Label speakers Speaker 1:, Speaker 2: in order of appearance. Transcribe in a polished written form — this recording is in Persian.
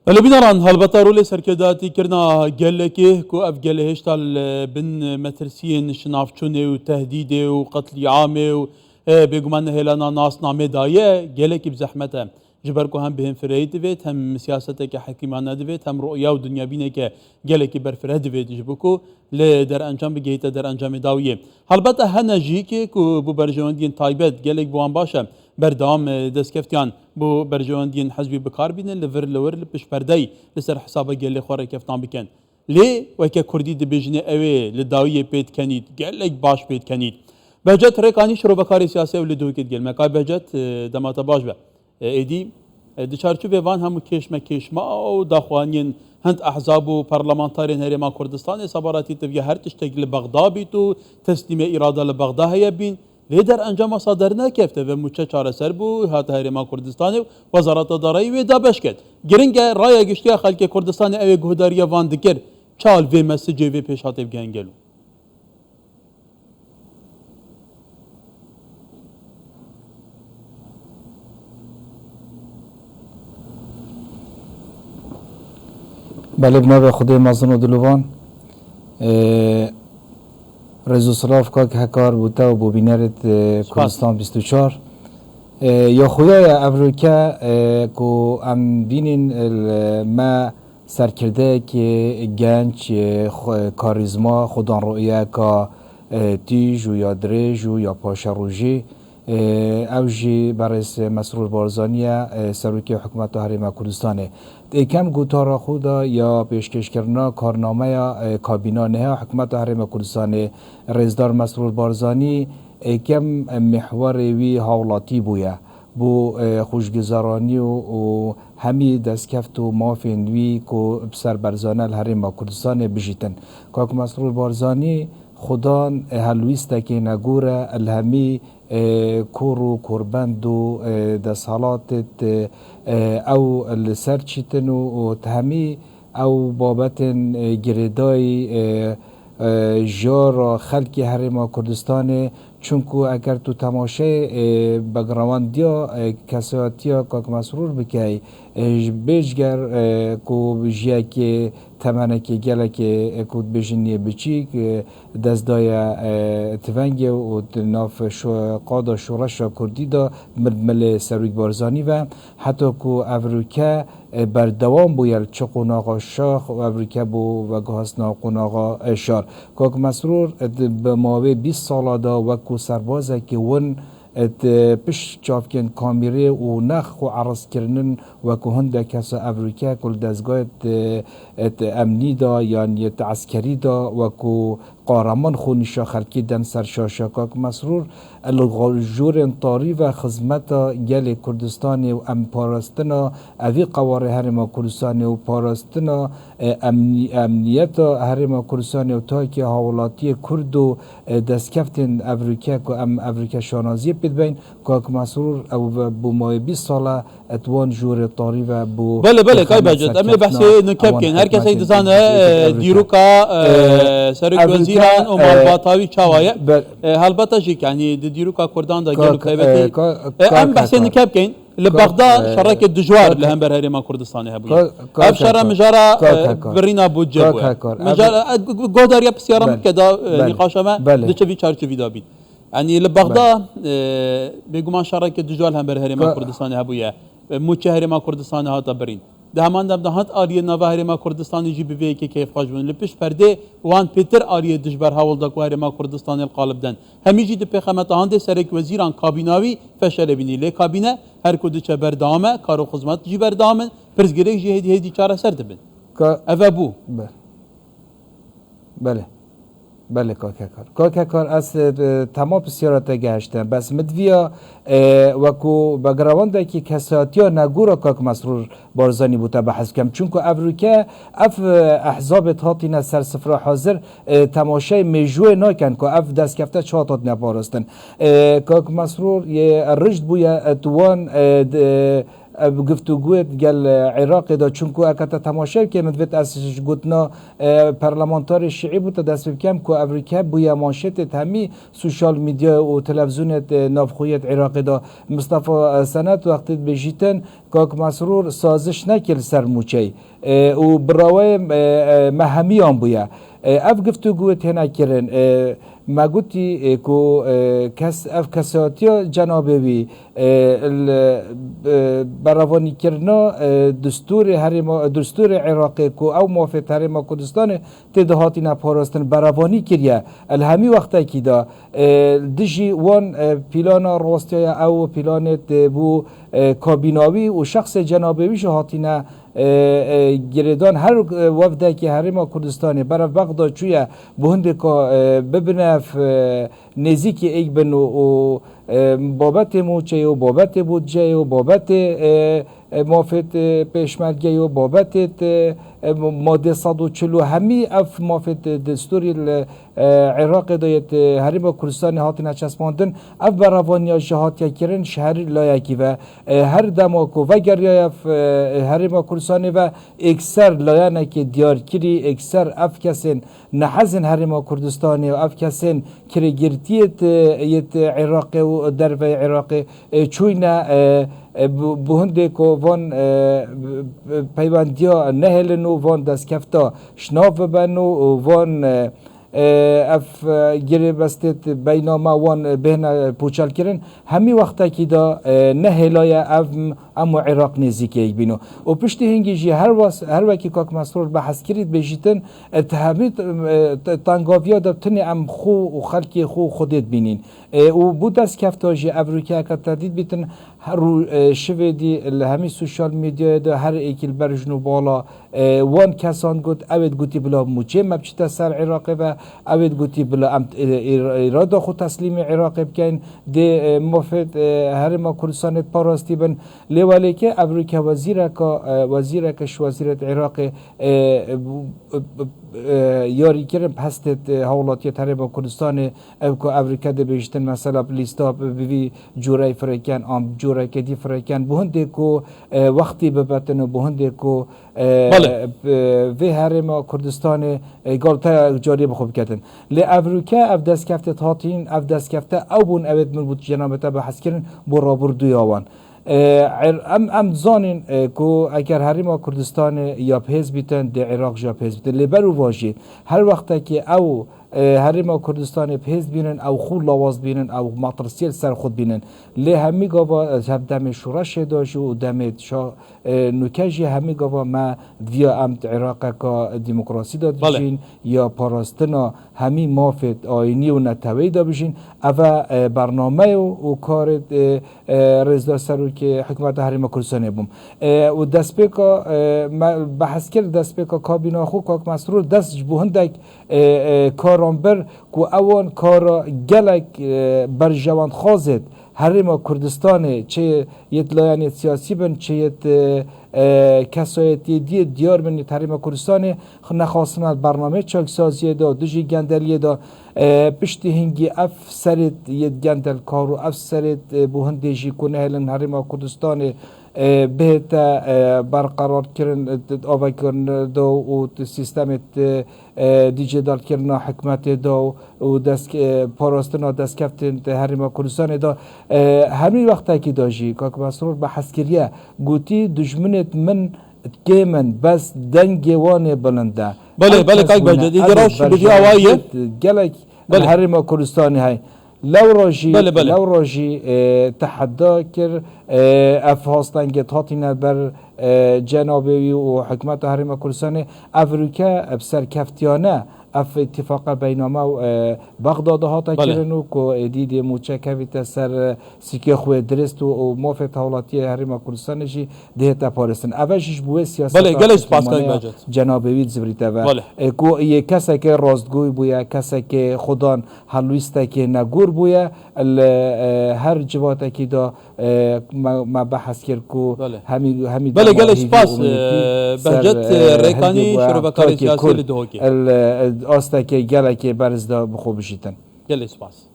Speaker 1: لبنان هالبطارو لي سركداتي كرنا قالكيه كو اف قال هشتال بن مترسين شنافچونه وتهديده وقتل عامه بيقمان هلانا ناس نامه دايه قالك بزحمته جبركو هم بهم فريد بيت هم سياستك حكيمانه دبيت هم رؤيا ودنيا بينك قالك برفرد بيت جبكو لدر انجام بجيت در انجام داويه هالبطه هنا جيكي كو بو برجوندين تايبت قالك بوان باشا بردام دسكفتيان بو برجواندين حزبي بكار بين لفر لور لبش بردي لسر حسابه قال لي خوري كفتان بكن لي وكا كردي دبجني اوي لداويه بيت كنيد قال لك باش بيت كنيد بهجت ريكاني شرو بكاري سياسي ولدوكيت قال مكا بهجت دماتا باش به ايدي دشارچو بيوان هم كيشما او داخوانين هند احزاب و برلمانتارين هرما كردستان صبراتي تبي هر تشتغل لبغداد بيتو تسليم اراده لبغداد هي بين لیدر انجام صادر نکفته و مچه چاره سر بو هات هرما کردستان وزارت دارایی و دابش کرد گرنگ رای گشتی خلک کردستان اوی گهداری وان دکر چال و مسیج و پیش هاتف گنگلو
Speaker 2: بله بنابه خدای مزن و دلوان رزو صلاف که هکار بوده و ببینرد کردستان 24 یا خدای امریکا که ام بینین ما سرکرده که گنج کاریزما خودان رویه که تیج و یا دریج و یا پاشا روژی اوجی برس مسرور بارزانیه سروکی حکومت هرما کردستانه کم گوتارا خودا یا پیشکش کردن کارنامه یا کابینا نه حکومت هرما کردستانه رئیسدار مسرور بارزانی کم محور وی حوالاتی بویا بو خوشگذرانی و همی دستکفت و مافین وی کو بسر برزانه الهرما کردستانه بجیتن که مسرور بارزانی خدان هلویسته که نگوره الهمی کورو کوربند و دسالات او السرچیتن و تهمی او بابت گریدای جار خلکی هرما کردستان چونکو اگر تو تماشه بگرواندیا کساتیا که مسرور بکی بیشگر کو بجیا که تمنه که گله که کود بجنیه بچی که دست دایا تونگی و ناف قادا شورش کردی دا مل سرویک بارزانی و حتی که افریقا بردوام بویل چه قناغا شاخ و افریقا بو و گهاسنا قناغا شار که مسرور به ماوی 20 ساله دا و که سربازه که ون ات پش چافکن کامیره و نخ و عرض کردن و که هنده کسا افریقا کل دستگاه ات امنی دا یعنی ات عسکری دا و که قارمان خونشا خلکی دن سرشاشا که مسرور الجور طاری و خدمت گل کردستان و ام پارستنا اوی قواره هرما کردستان و پارستنا امنیت هرما کردستان و تا که حوالاتی کرد و دستکفتن افریقا که ام افریقا شانازی بید بین که مسرور او بو مای 20 ساله اتوان جور طاری و بو
Speaker 1: بله کای بجد اما بحثی نکب کن هر کسی دزانه دیروکا سرک وزیران و مالباتاوی چاوایه هالباتا جیک یعنی دیروکا کردان دا گلو کایبتی ام بحثی نکب کن لبغداد شرک دجوار لهم بر هرما کردستان هبوی اب شرا مجارا برینا بودجه بوی مجارا گوداریا بسیارم کدا نقاشه ما دچوی چارچوی دابید يعني لبغداد بيقومان شرك دجوال هم برهرما كردستان هبويا موچه هرما كردستان هاتا برين ده همان دم دهات آریه نوا هرما کردستان جی بی وی که کیف خواجبون لپش پرده وان پیتر آریه دجبر هاول دا کو هرما کردستان القالب دن همیجی ده پیخمت آهنده سرک وزیران کابیناوی فشل بینی لی کابینه هر کدو چه بردامه کارو خدمت جی بردامن پرزگریک جی هدی چاره سر دبن اوه بو
Speaker 2: بله کار از تمام بسیارات گشتن بس مدویا وکو بگروانده که کساتیا نگورا که مسرور بارزانی بوده بحث کم چونکو افریقا اف احزاب هاتینا سر سفره حاضر تماشای مجوه ناکن که اف دست کفته چهاتات نپارستن که مسرور یه رشد بویا توان گفتگویت گل عراق دا چونکو اکتا تماشا که مدویت اسش گوتنا پارلمانتار شیعی بود دست بکم که امریکا بویا مانشت همی سوشال میدیا و تلویزیونت نافخویت عراق دا مصطفى سنت وقتی بجیتن کاک مسرور سازش نکل سر موچه و براوی مهمیان بویا اف گفتگویت هنا کرن ما قلتي كو كاس اف كاساتيا جنابي برافاني كرنا دستور عراقي كو او موافق هرم كردستان تدهاتنا باراستن برافاني كريا الهمي وقتا كده دجي وان بلانا راستيا او بلانت بو كابيناوي و شخص جنابي شهاتنا گردان هر وفده که هرم کردستان برای بغداد چویا بهند که ببنف نزیک ایک بنو و بابت موچه و بابت بودجه و بابت مافت پیشمرگی و بابت ماده 140 همی اف مافت دستوری عراق دایت هرم کردستان هاتین چسباندن اف براوانی جهات کرن شهر لایکی و هر دماکو و گریاف هرم کردستان و اکثر لایانه که دیار کری اکثر اف کسین نحزن هرم کردستان و اف کسین کرگرتیت یت عراق و درو عراق چوینا بهنده که وان پیوندیا نهلنو وان دست کفتا شناف بنو وان اف گره بستت بیناما وان بهنا پوچال کرن همی وقتا که دا نهلای امو عراق نزیکی بینو و پشت هنگی جی هر وکی کاک مسرور بحث کرید بجیتن اتهامید تنگاویا دا بتنی ام خو و خلکی خو خودت بینین و بود دست کفتا جی افریکا که تردید بیتن رو شوه دی همی سوشال میدیا دا هر ایکل برجنو بالا وان کسان گوت اوید گوتی بلا موچه مبچتا سر عراق و اوید گوتی بلا ارادا خود تسلیم عراق بکن دی مفید هرما کردستانت پاراستی بن لیوالی که افریکا وزیرکش وزیرت عراق یاری کرن پستت حولاتی هرما کردستان که افریکا دی بیشتن مثلا لیستا بوی جورای فرکن آم جورای کدی فرکن بهنده که وقتی ببتن و بهنده که وی هرما کردستان گالتا جاری بخوب کردن لی افریکا اف دست کفت هاتین اف دست کفت او بون اوید من بود جنابتا بحث کردن برا بردوی آوان ام زانین که اگر هرما کردستان یا پهز بیتن در عراق جا پهز بیتن لی برو واجی هر وقت که او هرما کردستان پهز بینن او خود لواز بینن او مطرسیل سر خود بینن لی همی گاوا دم شورش داشت و دم نوکجی همی گاوا ما ویا امت عراق که دموکراسی داد بشین یا پاراستنا همی مافت آینی و نتوی دا بشین او برنامه و کار رزدار سرو که حکومت هرما کردستان بوم و دست پیکا بحث کرد دست پیکا کابینا خو کاک مسرور دست جبوهندک کارانبر که اوان کارا گلک بر جوان خوازد هرما کردستان چه یت لایان سیاسی بن چه یت کسایتی دیار بن هرما کردستان نخواستن برنامه چاک سازی دا دوجی گندلی دا پشت هنگی اف سرت یت گندل کارو اف سرت بوهندیجی کنه هلن هرما کردستان بهتا برقرار کردن آوای کردن دو و سیستمت دیجیتال کردن حکمت دو و دست پاراستنا دست کفتن هرما کردستان دا همین وقتا که داشی که مسرور بحث کریه گوتی دشمنت من کیمن بس دنگوان بلنده
Speaker 1: بله کاک بجد ایگراش بدی آوایه
Speaker 2: گلک هرما کردستانی های لو راجي تحدى كر افهاستن هاتينا بر جنابي وحكمت هرم كردستان افريكا بسر كفتيانه اف اتفاق بینامه بغداد هاتا کرنو که دید موچه سر سیکه خوی درست و موفق حالاتی هرما کردستان جی دهتا پارستن اوشش بوه سیاست جنابوید زبریته و که یه کسی که راستگوی بویا کسی که خودان حلویسته که نگور بویا هر جواتا که دا ما بحث کرد که همی
Speaker 1: بله گلش پاس بهجت ریکانی شروع بکاری سیاسی لدهوکی
Speaker 2: آستا که گله که برز دا بخو بشیتن
Speaker 1: گلش پاس